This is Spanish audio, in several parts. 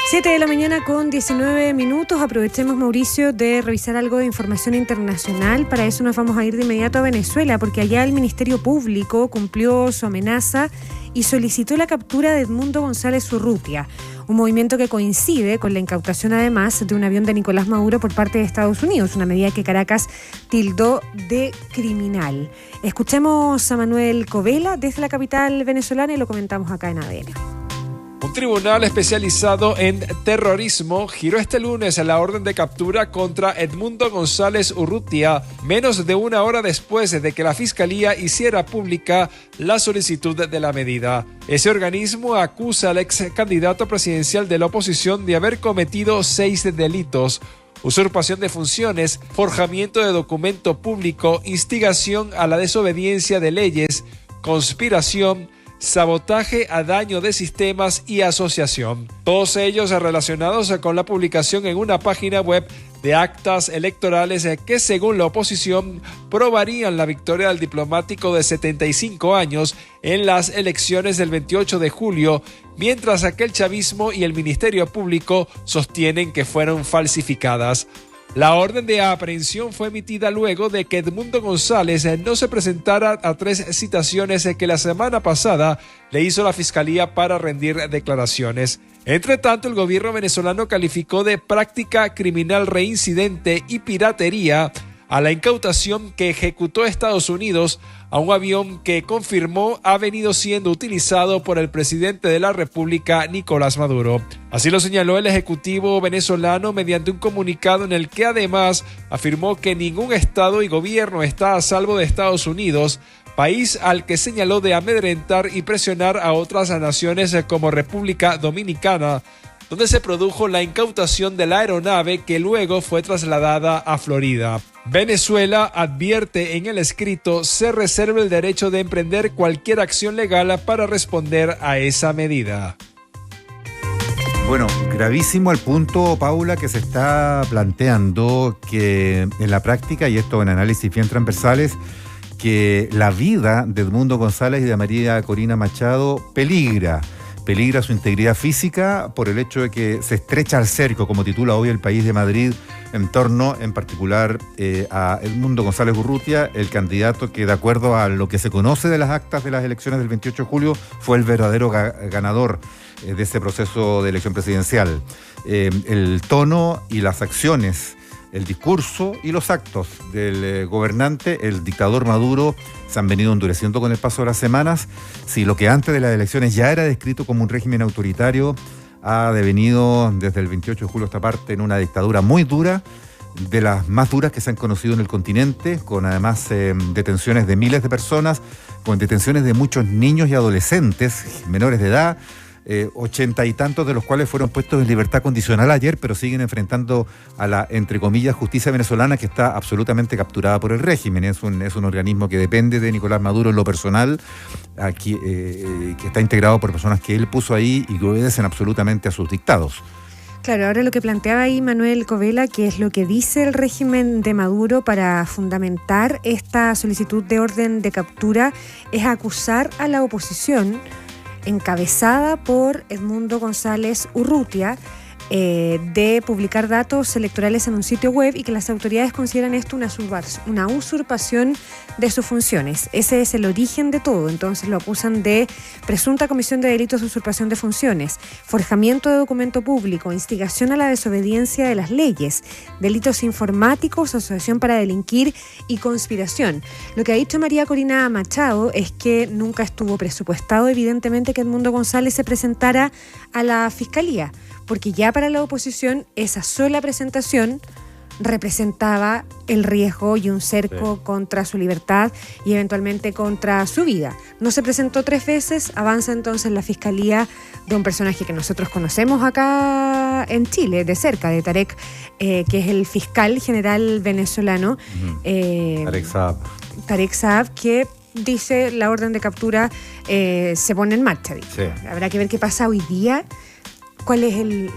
7 de la mañana con 19 minutos. Aprovechemos, Mauricio, de revisar algo de información internacional. Para eso nos vamos a ir de inmediato a Venezuela, porque allá el Ministerio Público cumplió su amenaza y solicitó la captura de Edmundo González Urrutia, un movimiento que coincide con la incautación, además, de un avión de Nicolás Maduro por parte de Estados Unidos, una medida que Caracas tildó de criminal. Escuchemos a Manuel Covela desde la capital venezolana y lo comentamos acá en ADN. Un tribunal especializado en terrorismo giró este lunes la orden de captura contra Edmundo González Urrutia, menos de una hora después de que la Fiscalía hiciera pública la solicitud de la medida. Ese organismo acusa al ex candidato presidencial de la oposición de haber cometido 6 delitos: usurpación de funciones, forjamiento de documento público, instigación a la desobediencia de leyes, conspiración, sabotaje a daño de sistemas y asociación. Todos ellos relacionados con la publicación en una página web de actas electorales que, según la oposición, probarían la victoria del diplomático de 75 años en las elecciones del 28 de julio, mientras que el chavismo y el Ministerio Público sostienen que fueron falsificadas. La orden de aprehensión fue emitida luego de que Edmundo González no se presentara a 3 citaciones que la semana pasada le hizo la Fiscalía para rendir declaraciones. Entre tanto, el gobierno venezolano calificó de práctica criminal reincidente y piratería a la incautación que ejecutó Estados Unidos a un avión que confirmó ha venido siendo utilizado por el presidente de la República, Nicolás Maduro. Así lo señaló el ejecutivo venezolano mediante un comunicado en el que además afirmó que ningún estado y gobierno está a salvo de Estados Unidos, país al que señaló de amedrentar y presionar a otras naciones como República Dominicana, donde se produjo la incautación de la aeronave que luego fue trasladada a Florida. Venezuela advierte en el escrito: se reserva el derecho de emprender cualquier acción legal para responder a esa medida. Bueno, gravísimo el punto, Paula, que se está planteando que en la práctica, y esto en análisis bien transversales, que la vida de Edmundo González y de María Corina Machado peligra su integridad física por el hecho de que se estrecha el cerco, como titula hoy El País de Madrid, en torno en particular a Edmundo González Urrutia, el candidato que, de acuerdo a lo que se conoce de las actas de las elecciones del 28 de julio, fue el verdadero ganador de ese proceso de elección presidencial. El tono y las acciones, el discurso y los actos del gobernante, el dictador Maduro, se han venido endureciendo con el paso de las semanas. Si lo que antes de las elecciones ya era descrito como un régimen autoritario, ha devenido desde el 28 de julio esta parte en una dictadura muy dura, de las más duras que se han conocido en el continente, con además detenciones de miles de personas, con detenciones de muchos niños y adolescentes menores de edad, 80 y tantos de los cuales fueron puestos en libertad condicional ayer, pero siguen enfrentando a la, entre comillas, justicia venezolana, que está absolutamente capturada por el régimen. Es un organismo que depende de Nicolás Maduro en lo personal, aquí, que está integrado por personas que él puso ahí y que obedecen absolutamente a sus dictados. Claro, ahora lo que planteaba ahí Manuel Covela, que es lo que dice el régimen de Maduro para fundamentar esta solicitud de orden de captura, es acusar a la oposición, encabezada por Edmundo González Urrutia, de publicar datos electorales en un sitio web y que las autoridades consideran esto una usurpación de sus funciones. Ese es el origen de todo. Entonces lo acusan de presunta comisión de delitos de usurpación de funciones, forjamiento de documento público, instigación a la desobediencia de las leyes, delitos informáticos, asociación para delinquir y conspiración. Lo que ha dicho María Corina Machado es que nunca estuvo presupuestado, evidentemente, que Edmundo González se presentara a la Fiscalía, porque ya para la oposición esa sola presentación representaba el riesgo y un cerco contra su libertad y eventualmente contra su vida. No se presentó 3 veces, avanza entonces la Fiscalía de un personaje que nosotros conocemos acá en Chile, de cerca, de Tarek, que es el fiscal general venezolano. Tarek Saab, que dice la orden de captura se pone en marcha. Sí. Habrá que ver qué pasa hoy día. ¿Cuál es el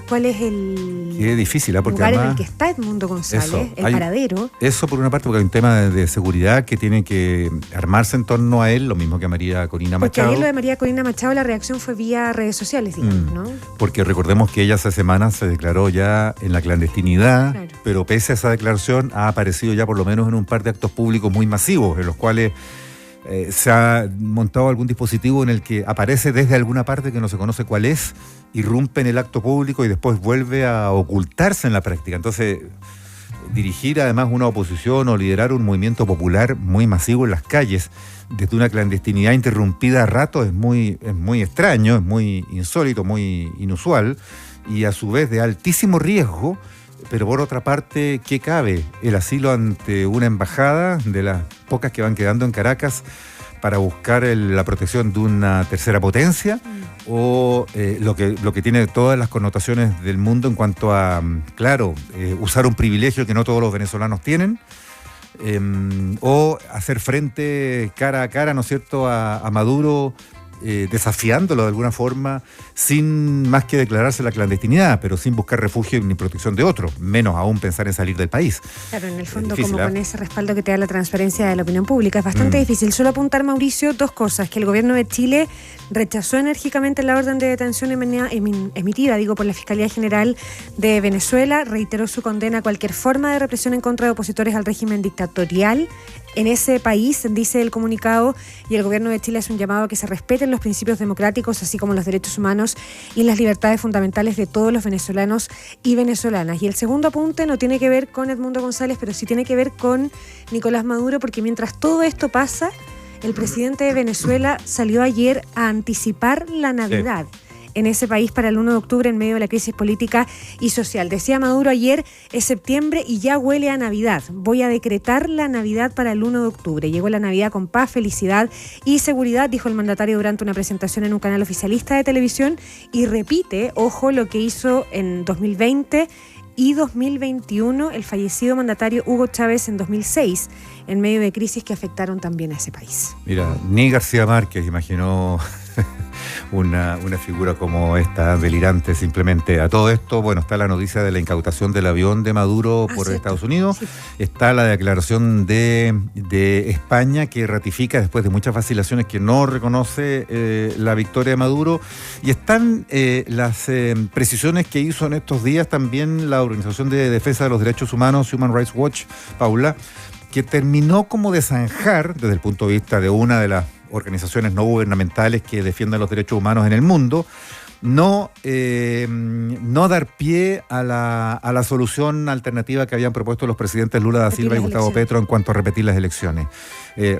Qué difícil, porque lugar además, en el que está Edmundo González, eso, el paradero? Eso por una parte, porque hay un tema de seguridad que tiene que armarse en torno a él, lo mismo que a María Corina Machado. Porque ayer lo de María Corina Machado, la reacción fue vía redes sociales, digamos, ¿no? Porque recordemos que ella hace semanas se declaró ya en la clandestinidad, claro, pero pese a esa declaración ha aparecido ya por lo menos en un par de actos públicos muy masivos, en los cuales se ha montado algún dispositivo en el que aparece desde alguna parte que no se conoce cuál es, irrumpe en el acto público y después vuelve a ocultarse en la práctica. Entonces, dirigir además una oposición o liderar un movimiento popular muy masivo en las calles desde una clandestinidad interrumpida a rato es muy extraño, es muy insólito, muy inusual y a su vez de altísimo riesgo. Pero por otra parte, ¿qué cabe? El asilo ante una embajada, de las pocas que van quedando en Caracas, para buscar la protección de una tercera potencia, o lo que tiene todas las connotaciones del mundo en cuanto a, claro, usar un privilegio que no todos los venezolanos tienen, o hacer frente cara a cara, ¿no es cierto?, a Maduro, desafiándolo de alguna forma, sin más que declararse la clandestinidad, pero sin buscar refugio ni protección de otro, menos aún pensar en salir del país. Claro, en el fondo, difícil, como con ese respaldo que te da la transparencia de la opinión pública, es bastante difícil. Solo apuntar, Mauricio, dos cosas: que el gobierno de Chile rechazó enérgicamente la orden de detención emitida, por la Fiscalía General de Venezuela, reiteró su condena a cualquier forma de represión en contra de opositores al régimen dictatorial en ese país, dice el comunicado, y el gobierno de Chile hace un llamado a que se respeten los principios democráticos, así como los derechos humanos y las libertades fundamentales de todos los venezolanos y venezolanas. Y el segundo apunte no tiene que ver con Edmundo González, pero sí tiene que ver con Nicolás Maduro, porque mientras todo esto pasa, el presidente de Venezuela salió ayer a anticipar la Navidad. Sí. En ese país para el 1 de octubre en medio de la crisis política y social. Decía Maduro ayer: es septiembre y ya huele a Navidad. Voy a decretar la Navidad para el 1 de octubre. Llegó la Navidad con paz, felicidad y seguridad, dijo el mandatario durante una presentación en un canal oficialista de televisión, y repite, ojo, lo que hizo en 2020 y 2021 el fallecido mandatario Hugo Chávez en 2006, en medio de crisis que afectaron también a ese país. Mira, ni García Márquez imaginó una figura como esta, delirante simplemente. A todo esto, bueno, está la noticia de la incautación del avión de Maduro por Estados Unidos, sí. Está la declaración de España, que ratifica después de muchas vacilaciones que no reconoce la victoria de Maduro, y están las precisiones que hizo en estos días también la Organización de Defensa de los Derechos Humanos, Human Rights Watch, Paula, que terminó como de zanjar, desde el punto de vista de una de las organizaciones no gubernamentales que defienden los derechos humanos en el mundo, no dar pie a la solución alternativa que habían propuesto los presidentes Lula da Silva y Gustavo Petro en cuanto a repetir las elecciones.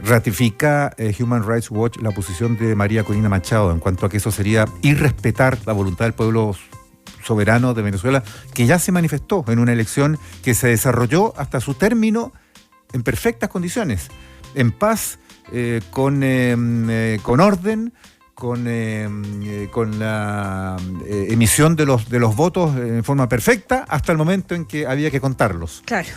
Ratifica Human Rights Watch la posición de María Corina Machado en cuanto a que eso sería irrespetar la voluntad del pueblo soberano de Venezuela, que ya se manifestó en una elección que se desarrolló hasta su término en perfectas condiciones, en paz, con orden, con la emisión de los votos en forma perfecta hasta el momento en que había que contarlos. Claro.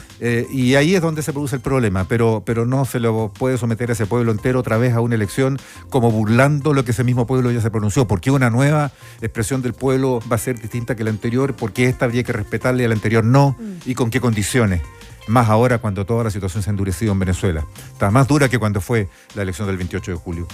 Y ahí es donde se produce el problema, pero no se lo puede someter a ese pueblo entero otra vez a una elección como burlando lo que ese mismo pueblo ya se pronunció. ¿Por qué una nueva expresión del pueblo va a ser distinta que la anterior? ¿Por qué esta habría que respetarle y a la anterior no? ¿Y con qué condiciones? Más ahora cuando toda la situación se ha endurecido en Venezuela. Está más dura que cuando fue la elección del 28 de julio.